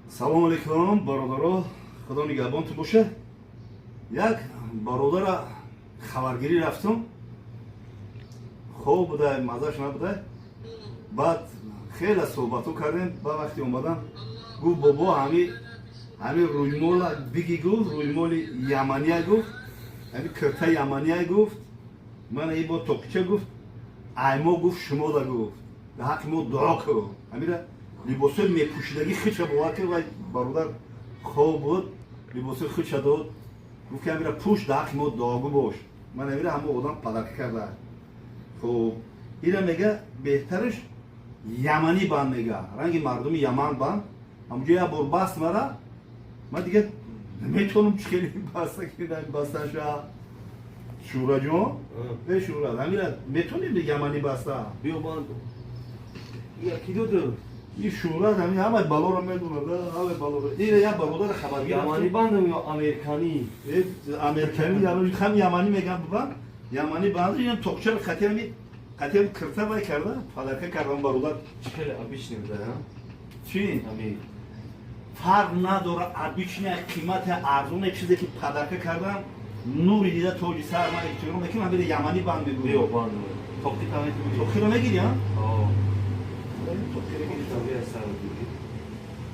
салом алейкум бародаро, худо нигаҳбонтон бошад. Як бародара хабаргирӣ рафтум, хоб буда, мазаш набуда. Баъд хеле суҳбату кардем, ба вақти омадам гуфт бобо ҳамин рӯймола биги гуфт, рӯймоли ямания гуфт, ҳамин кирта ямания гуфт, ман ин бо тоқича гуфт, аймо гуфт шумода гуфт, дар ҳаққи мо дуо кун. ҳамира либосои мепӯшидаги хича бовар ки вай бародар хоб буд, либосои хича дод, гуфт ки ҳамира пӯш дар ҳаққи мо дуогӯ бош. Ман ҳамира ҳама одам падарка карда. Хоб ира мега беҳтараш яманӣ банд мега, ранги мардуми яман банд. Ҳамҷо як бор баст мара, ман дигар наметавонам чикели баста кидам басташа. Шураҷон, Шура, ҳамира метавонем яманӣ баста. Биё банд. Яки доду. ин Шура ҳамин ҳамаи балоро медонад, ҳамаи балоро. Ира як бародар хабаргир Яманӣ бандам ё американӣ? Американӣ ҳам яманӣ мегӯям бубанд. Яманӣ банд ин тоқчаро қатем кирта вай карда, падарка кардам бародар. Чикели обичный буда, а? Чӣ? Ами. Фарқ надорад обичный қимати арзоне чизе ки падарка кардам, нури дида тоҷи сар ман эҳтиром мекунам, ҳамин яманӣ банд Биё мегӯям. банд. Тоқти камет буда. Тоқиро мегирӣ, а? Оо. Тоқиро мегирӣ. Табиа сар буди.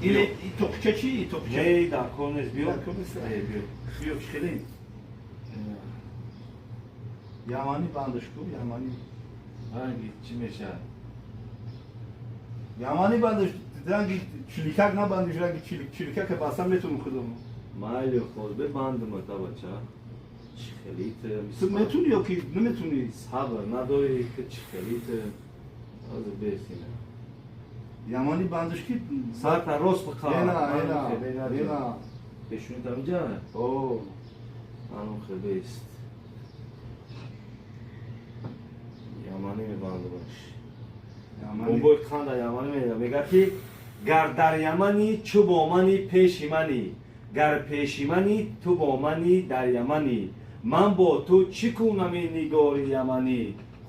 Ин тоқча чӣ? Тоқча. Не, дар конес биё. Дар конес? Биё. Биё чикелин. Яманӣ бандаш кун, яманӣ. Ранги чӣ мешавад? Яманӣ бандаш ранги чиликак набандиш, ранги чиликак баста метавонам худам. Майли ход бебандам табача. Чикелит. Ту метавонӣ ё ки наметавонӣ? Сабр надори ки чикелит. Аз бесина. Яманӣ бандаш ки Сарта рост бақа. ена. Пешуни тамиҷа? О, Анон хебест. Яманӣ мебандамаш. яманӣ. Бобои қанда яманӣ мегӯяд ки гар дар яманӣ чӯ бо мани пеши манӣ, гар пеши манӣ ту бо мани дар яманӣ, ман бо ту чӣ кунами нигори яманӣ,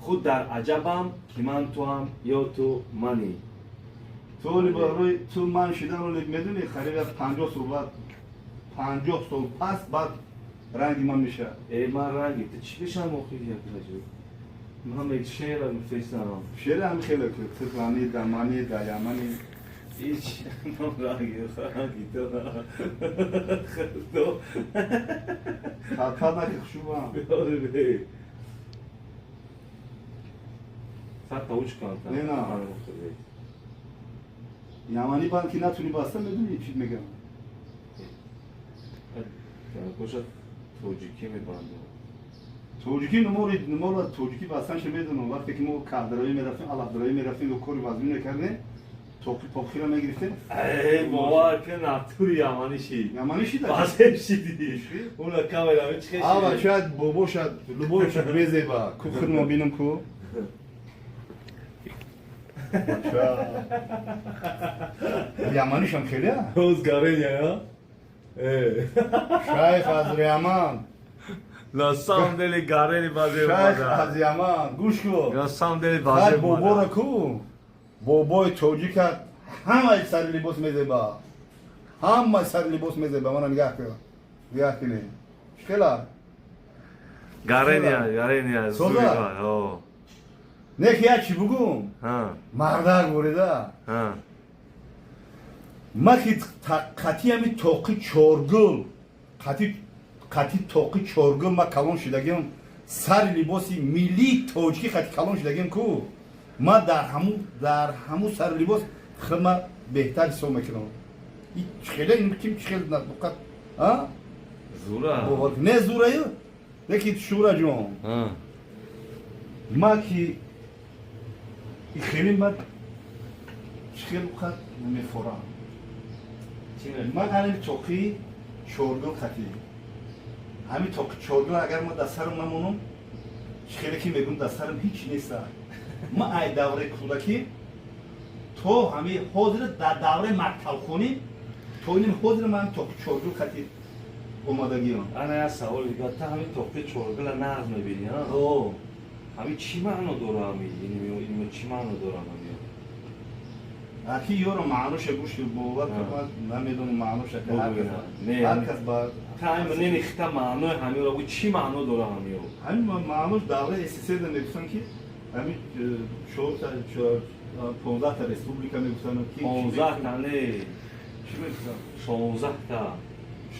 худ дар аҷабам ки ман туам ё ту манӣ. ту оли барои ту ман шидан оли медонӣ қариба 50 сол баъд 50 сол пас баъд ранги ман меша. Ман ранги ту чӣ бешам охири якажу? Ман мег шеъра мефистанам. Шеъри ҳам хеле ку ту манӣ да манӣ да яманӣ. Ҳеҷ ман ранги ту. Хатта наки хушубам. Сарта уч канта. Не, на. Яманӣ банд ки натуни баста медонӣ чӣ мегӯям? Бошад тоҷикӣ мебандам. тоҷикӣ нуморо тоҷикӣ бастанша медонам. Вақте ки мо кавдаравӣ мерафтем, алафдаравӣ мерафтем ё кори вазмин мекардем, тоқи покхира мегирифтем. Бовар кун натури яманӣ шид. Яманӣ шида? Базем шиди. Уна камерами чӣ хеш? Ава шояд бобо шояд любой шояд мезеба. Ку худмо бинам ку. Яманишам хеле? Озгареня, а? Шайх аз Яман. На самом деле гарени базем Шайх бада. аз Яман. Гӯш кун. На самом деле Хай базем бобора бада. ку. Бобои тоҷика ҳамаи сари либос мезеба. Ҳамаи сари либос мезеба. Мана нигоҳ кун. Нигоҳ кунӣ. Шкела? Гарения, Соза? зурига. О. Не ки як чӣ бугум? Ха. Мардак бурида. Ха. Ма ки қати ҳами тоқи чоргул, қати тоқи чоргул ма калон шидагим, сари либоси миллии тоҷикӣ қати калон шидагим ку. Ма дар ҳамун сари либос хидма беҳтар ҳисоб мекунам. Хеле ким хеле надуқат, а? Зура. Не зураю? Деки Шураҷон. Ха. Ма ки хеле ма хеле қат мефорам. Ман ҳамин тоқи чоргул қатӣ. Ҳамин тоқи чоргул агар ма дар сарам намонам, хеле ки мегӯям дар сарам ҳеҷ неста. Ма ай давраи кӯдакӣ то ҳамин ҳозир дар давраи мактабхонӣ то ин ҳозир ман тоқи чоргул қатӣ омадагиам. Ана як савол дига, та ҳамин тоқи чоргула нағз мебинӣ, а? О, ҳамин чӣ маъно дора ҳамин? Ин чӣ маъно дора ҳамин? اکی یورو معنوش گوش باور کنم نمیدونم معنوش که نه هر کس با تایم نمیخته معنی همین رو چی معنی داره همین رو همین معنوش دوره اسیسه ده میگفتن که همین شورت 15 تا رسپوبلیکا میگفتن که 15 تا نه چی میگفتن 16 تا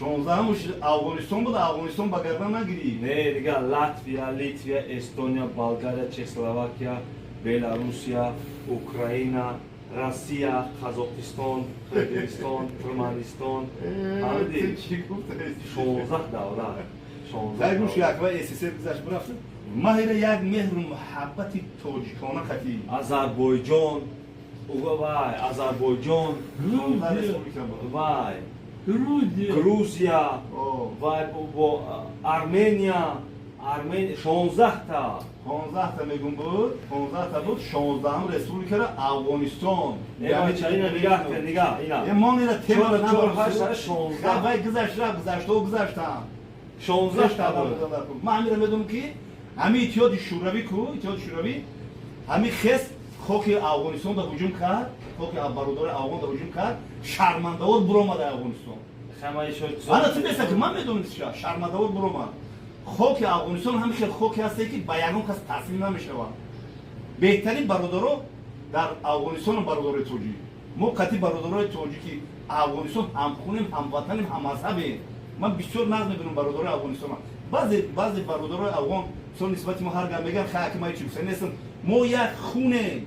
16 همش افغانستان بود افغانستان با گردن نگیری نه دیگه لاتویا لیتویا استونیا болгария چکسلواکیا белоруссия украина россия قزاقستان قرغیزستان ترکمنستان همین چی گفت 16 دولت 16 زای گوش یک وای اسیسه گذشت برفت ماهر یک مهر و محبت تاجیکانه خطی آذربایجان وای آذربایجان وای грузия وای با ارمنیا 16 تا 15 تا میگم بود 15 تا بود 16 هم رسپوبلیکا افغانستان یعنی چه اینا نگاه کن نگاه اینا ما نیره تیمار چهار هشت سر 16 وای گذشت و گذشتم 16 تا ما همین میدونم که همین اتحاد شوروی همین خست خاک افغانستان به هجوم کرد خاک برادر افغان به هجوم کرد شرمنده‌وار برآمد افغانستان همه شد حالا تو نیست که من میدونم شرمنده‌وار برآمد خاک افغانستان همیشه خاکی هست که به یگان کس تسلیم نمیشه بهترین برادرها در افغانستان برادرای توجی ما قطعی برادرای توجی که افغانستان هم خونیم هم وطنیم هم مذهبیم من بسیار ناز می‌کنم برادرای افغانستان بعضی برادرای افغان سون نسبت ما هر گام میگن خاک ما چیز نیستم ما یک خونیم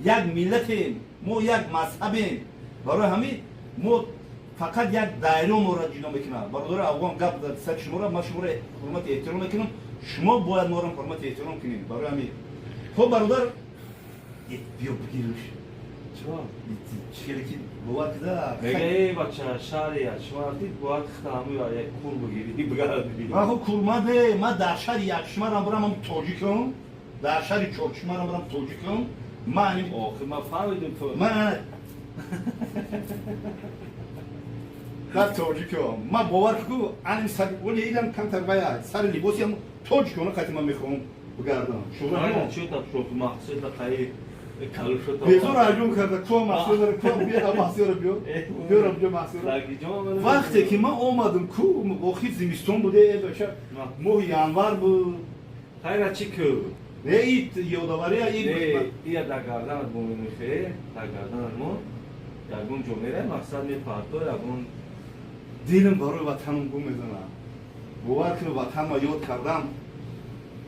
یک ملتیم ما یک مذهبیم برای همین ما فقط یک دایره ما را جدا میکنه برادر افغان گپ در سر شما را ما شما را حرمت احترام میکنم شما باید ما را حرمت احترام کنید برای همین خب برادر بیا بگیرش چرا چیلی که باور کده میگه ای بچه شهریه شما رفتید باید ختامی و یک کور بگیری بگردی من خب کورمده من در شهر یک شما را برم تاجیکم در شهر چهار شما را برم تاجیکم من آخه من فهمیدم تو من در تاجیکم من باور کو این سر ولی ایدم کم تربیت سر لباسی هم تاجیکونه خاطر من میخوام بگردم شما نه چه تا شد محصول خیلی کلو شد بیزور عجوم کرده تو محصول داره تو بیا محصول بیا بیا محصول وقتی که من اومدم کو واقعی زمستون بوده بشه ماه ینور بود خیلی چی کو نه ایت یادآوری این ия дар гарданат бо мемехе дар гарданат мо ягон ҷо мерай мақсад мепарто ягон дилм барои ватанам гум мезанам бовар ки ватанма ёд кардам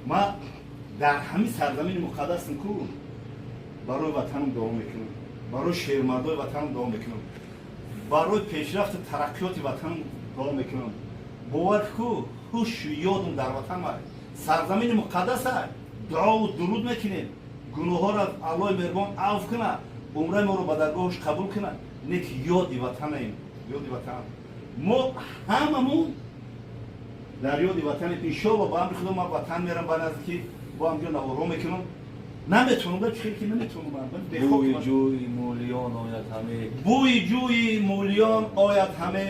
ма дар ҳамин сарзамини муқаддасам ку барои ватанам давом мекунам барои шермардои ватанам давом мекунам барои пешрафти тараққиёти ватанам давом мекунам бовар ки ку ҳушу ёдам дар ватанма сарзамини муқаддаса дуо дуруд мекунем гуноҳҳоро аллоҳи меҳрубон афв кунад умраи моро ба даргоҳаш қабул кунад не ки ёди ватанаем ёди ватан мо ҳамамон дар ёди ватанем иншоалло ба амри худо ман ватан мерам ба наздики бо ҳамҷо наворҳо мекунам наметавонам чӣ ки наметавонам бӯи ҷӯи мулиён ояд ҳаме бӯи ҷӯи мулиён ояд ҳаме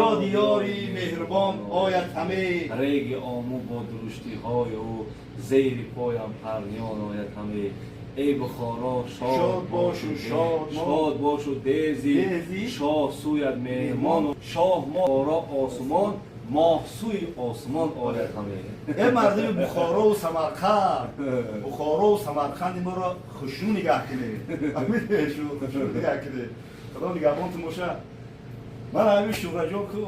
ёди ёри меҳрубон ояд ҳаме реги ому бо дуруштиҳою зери поям парниён ояд ҳаме эй бухоро шод бошу шод бошу дези шоҳ сӯяд меҳмону шоҳ моро осмон моҳ сӯи осмон ояд ҳаме э мардими бухорову самарқанди моро хушнӯ нигаҳ кунед хушнӯ нигаҳ кунед худо нигаҳбонтон боша ман ҳамин шӯҳраҷон ку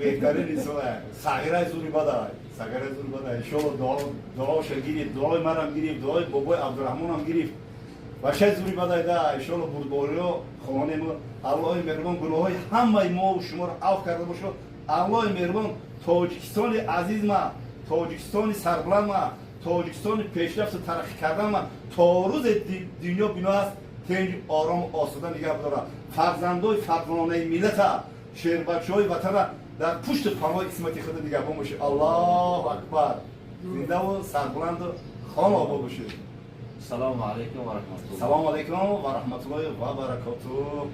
беҳтарин инсоне сағираи зури бадай иншоалло дуоша гирифт дуои манам гирифт дуои бобои абдураҳмонам гирифт башаи зури бадай да иншоалло бурдбориҳо хонему аллоҳи меҳрубон гуноҳои ҳамаи мову шуморо афв карда бошо аллоҳи меҳрубон тоҷикистони азизма тоҷикистони сарбуландма тоҷикистони пешрафту тараққӣ карданма то рӯзе дунё бино аст тинҷ орому осуда нигаҳ бидорад фарзандои фарзонаи миллата шербачаҳои ватана дар пушти паноҳи исмати худа нигаҳбон бошед аллоҳу акбар зиндаву сарбуланду хон обод бошед салому алайкум ва раҳматуллоҳ салому алайкум ва раҳматуллоҳи ва баракотуҳ